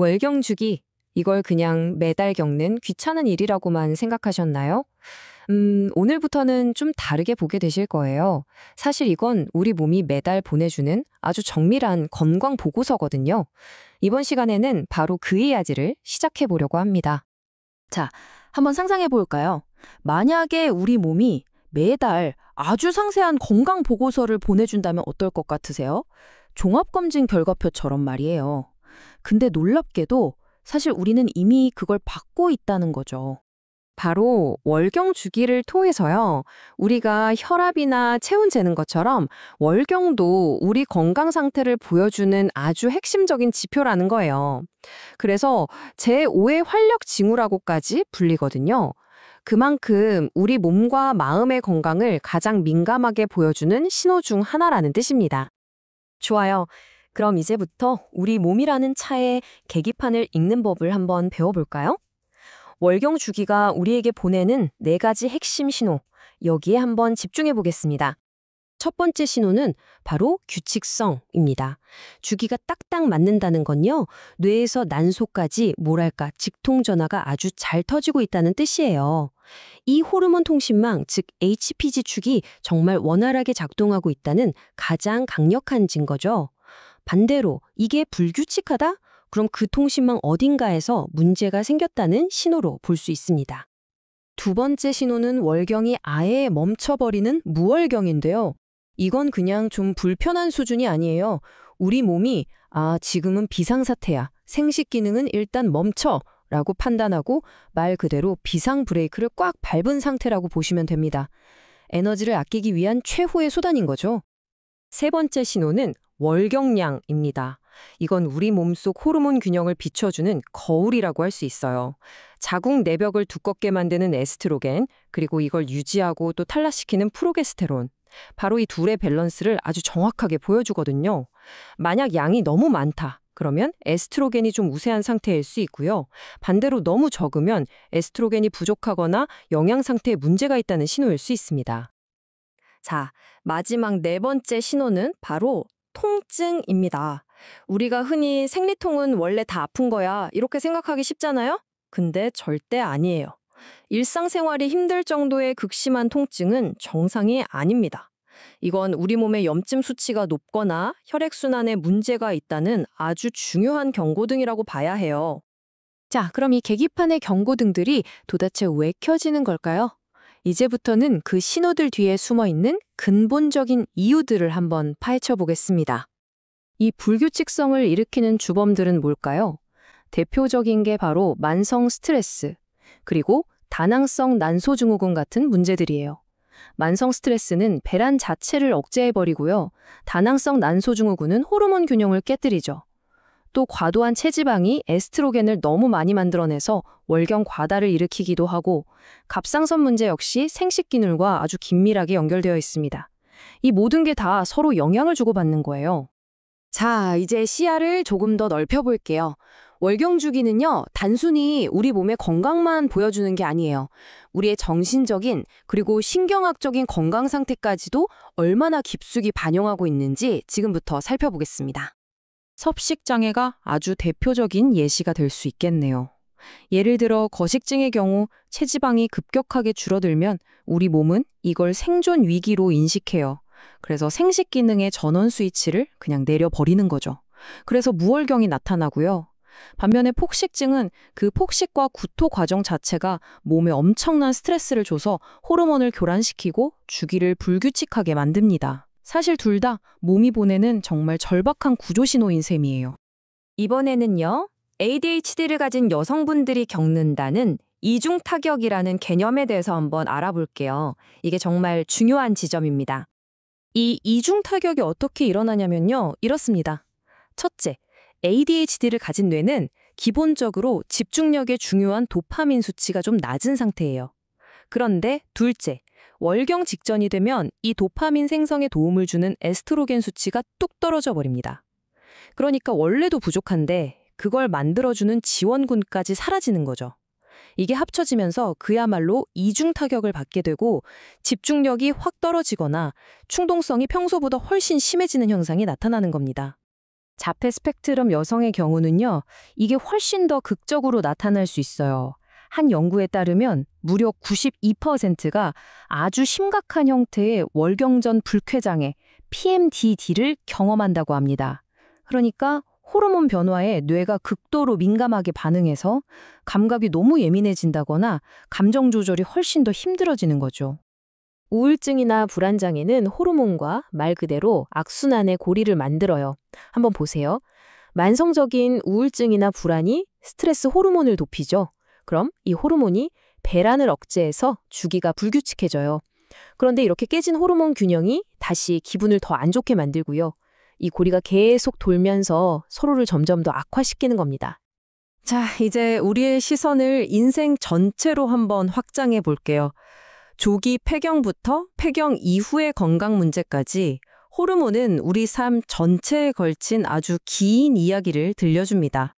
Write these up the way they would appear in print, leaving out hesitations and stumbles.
월경주기, 이걸 그냥 매달 겪는 귀찮은 일이라고만 생각하셨나요? 오늘부터는 좀 다르게 보게 되실 거예요. 사실 이건 우리 몸이 매달 보내주는 아주 정밀한 건강 보고서거든요. 이번 시간에는 바로 그 이야기를 시작해 보려고 합니다. 자, 한번 상상해 볼까요? 만약에 우리 몸이 매달 아주 상세한 건강 보고서를 보내준다면 어떨 것 같으세요? 종합검진 결과표처럼 말이에요. 근데 놀랍게도 사실 우리는 이미 그걸 받고 있다는 거죠. 바로 월경 주기를 통해서요. 우리가 혈압이나 체온 재는 것처럼 월경도 우리 건강 상태를 보여주는 아주 핵심적인 지표라는 거예요. 그래서 제5의 활력 징후라고까지 불리거든요. 그만큼 우리 몸과 마음의 건강을 가장 민감하게 보여주는 신호 중 하나라는 뜻입니다. 좋아요. 그럼 이제부터 우리 몸이라는 차의 계기판을 읽는 법을 한번 배워볼까요? 월경 주기가 우리에게 보내는 4가지 핵심 신호, 여기에 한번 집중해 보겠습니다. 첫 번째 신호는 바로 규칙성입니다. 주기가 딱딱 맞는다는 건요, 뇌에서 난소까지 뭐랄까 직통 전화가 아주 잘 터지고 있다는 뜻이에요. 이 호르몬 통신망, 즉 HPG 축이 정말 원활하게 작동하고 있다는 가장 강력한 증거죠. 반대로 이게 불규칙하다? 그럼 그 통신망 어딘가에서 문제가 생겼다는 신호로 볼 수 있습니다. 두 번째 신호는 월경이 아예 멈춰버리는 무월경인데요. 이건 그냥 좀 불편한 수준이 아니에요. 우리 몸이 지금은 비상사태야. 생식 기능은 일단 멈춰 라고 판단하고 말 그대로 비상 브레이크를 꽉 밟은 상태라고 보시면 됩니다. 에너지를 아끼기 위한 최후의 수단인 거죠. 세 번째 신호는 월경량입니다. 이건 우리 몸속 호르몬 균형을 비춰주는 거울이라고 할 수 있어요. 자궁 내벽을 두껍게 만드는 에스트로겐, 그리고 이걸 유지하고 또 탈락시키는 프로게스테론. 바로 이 둘의 밸런스를 아주 정확하게 보여주거든요. 만약 양이 너무 많다, 그러면 에스트로겐이 좀 우세한 상태일 수 있고요. 반대로 너무 적으면 에스트로겐이 부족하거나 영양 상태에 문제가 있다는 신호일 수 있습니다. 자, 마지막 4번째 신호는 바로 통증입니다. 우리가 흔히 생리통은 원래 다 아픈 거야 이렇게 생각하기 쉽잖아요? 근데 절대 아니에요. 일상생활이 힘들 정도의 극심한 통증은 정상이 아닙니다. 이건 우리 몸의 염증 수치가 높거나 혈액순환에 문제가 있다는 아주 중요한 경고등이라고 봐야 해요. 자, 그럼 이 계기판의 경고등들이 도대체 왜 켜지는 걸까요? 이제부터는 그 신호들 뒤에 숨어있는 근본적인 이유들을 한번 파헤쳐 보겠습니다. 이 불규칙성을 일으키는 주범들은 뭘까요? 대표적인 게 바로 만성 스트레스, 그리고 다낭성 난소증후군 같은 문제들이에요. 만성 스트레스는 배란 자체를 억제해버리고요. 다낭성 난소증후군은 호르몬 균형을 깨뜨리죠. 또 과도한 체지방이 에스트로겐을 너무 많이 만들어내서 월경 과다를 일으키기도 하고, 갑상선 문제 역시 생식기능과 아주 긴밀하게 연결되어 있습니다. 이 모든 게 다 서로 영향을 주고받는 거예요. 자, 이제 시야를 조금 더 넓혀볼게요. 월경 주기는요, 단순히 우리 몸의 건강만 보여주는 게 아니에요. 우리의 정신적인 그리고 신경학적인 건강 상태까지도 얼마나 깊숙이 반영하고 있는지 지금부터 살펴보겠습니다. 섭식장애가 아주 대표적인 예시가 될 수 있겠네요. 예를 들어 거식증의 경우 체지방이 급격하게 줄어들면 우리 몸은 이걸 생존 위기로 인식해요. 그래서 생식 기능의 전원 스위치를 그냥 내려버리는 거죠. 그래서 무월경이 나타나고요. 반면에 폭식증은 그 폭식과 구토 과정 자체가 몸에 엄청난 스트레스를 줘서 호르몬을 교란시키고 주기를 불규칙하게 만듭니다. 사실 둘 다 몸이 보내는 정말 절박한 구조신호인 셈이에요. 이번에는요, ADHD를 가진 여성분들이 겪는다는 이중타격이라는 개념에 대해서 한번 알아볼게요. 이게 정말 중요한 지점입니다. 이 이중타격이 어떻게 일어나냐면요, 이렇습니다. 첫째, ADHD를 가진 뇌는 기본적으로 집중력에 중요한 도파민 수치가 좀 낮은 상태예요. 그런데 둘째, 월경 직전이 되면 이 도파민 생성에 도움을 주는 에스트로겐 수치가 뚝 떨어져 버립니다. 그러니까 원래도 부족한데 그걸 만들어주는 지원군까지 사라지는 거죠. 이게 합쳐지면서 그야말로 이중 타격을 받게 되고 집중력이 확 떨어지거나 충동성이 평소보다 훨씬 심해지는 현상이 나타나는 겁니다. 자폐 스펙트럼 여성의 경우는요, 이게 훨씬 더 극적으로 나타날 수 있어요. 한 연구에 따르면 무려 92%가 아주 심각한 형태의 월경전 불쾌장애, PMDD를 경험한다고 합니다. 그러니까 호르몬 변화에 뇌가 극도로 민감하게 반응해서 감각이 너무 예민해진다거나 감정 조절이 훨씬 더 힘들어지는 거죠. 우울증이나 불안장애는 호르몬과 말 그대로 악순환의 고리를 만들어요. 한번 보세요. 만성적인 우울증이나 불안이 스트레스 호르몬을 높이죠. 그럼 이 호르몬이 배란을 억제해서 주기가 불규칙해져요. 그런데 이렇게 깨진 호르몬 균형이 다시 기분을 더 안 좋게 만들고요. 이 고리가 계속 돌면서 서로를 점점 더 악화시키는 겁니다. 자, 이제 우리의 시선을 인생 전체로 한번 확장해 볼게요. 조기 폐경부터 폐경 이후의 건강 문제까지 호르몬은 우리 삶 전체에 걸친 아주 긴 이야기를 들려줍니다.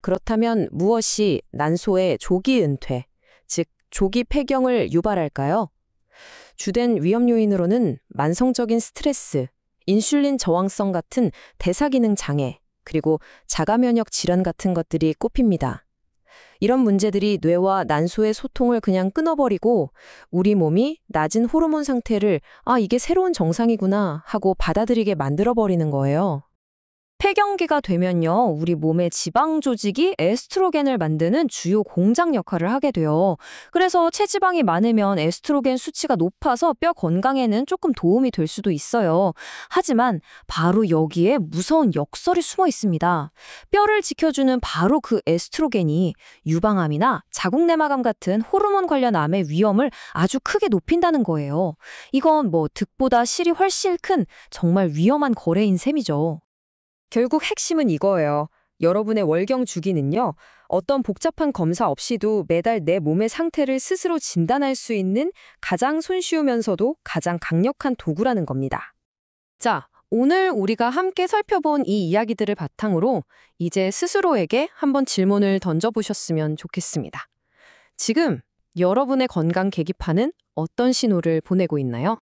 그렇다면 무엇이 난소의 조기 은퇴, 즉 조기 폐경을 유발할까요? 주된 위험 요인으로는 만성적인 스트레스, 인슐린 저항성 같은 대사기능 장애, 그리고 자가면역 질환 같은 것들이 꼽힙니다. 이런 문제들이 뇌와 난소의 소통을 그냥 끊어버리고 우리 몸이 낮은 호르몬 상태를 이게 새로운 정상이구나 하고 받아들이게 만들어버리는 거예요. 폐경기가 되면요, 우리 몸의 지방 조직이 에스트로겐을 만드는 주요 공장 역할을 하게 돼요. 그래서 체지방이 많으면 에스트로겐 수치가 높아서 뼈 건강에는 조금 도움이 될 수도 있어요. 하지만 바로 여기에 무서운 역설이 숨어 있습니다. 뼈를 지켜주는 바로 그 에스트로겐이 유방암이나 자궁내막암 같은 호르몬 관련 암의 위험을 아주 크게 높인다는 거예요. 이건 득보다 실이 훨씬 큰 정말 위험한 거래인 셈이죠. 결국 핵심은 이거예요. 여러분의 월경 주기는요, 어떤 복잡한 검사 없이도 매달 내 몸의 상태를 스스로 진단할 수 있는 가장 손쉬우면서도 가장 강력한 도구라는 겁니다. 자, 오늘 우리가 함께 살펴본 이 이야기들을 바탕으로 이제 스스로에게 한번 질문을 던져보셨으면 좋겠습니다. 지금 여러분의 건강 계기판은 어떤 신호를 보내고 있나요?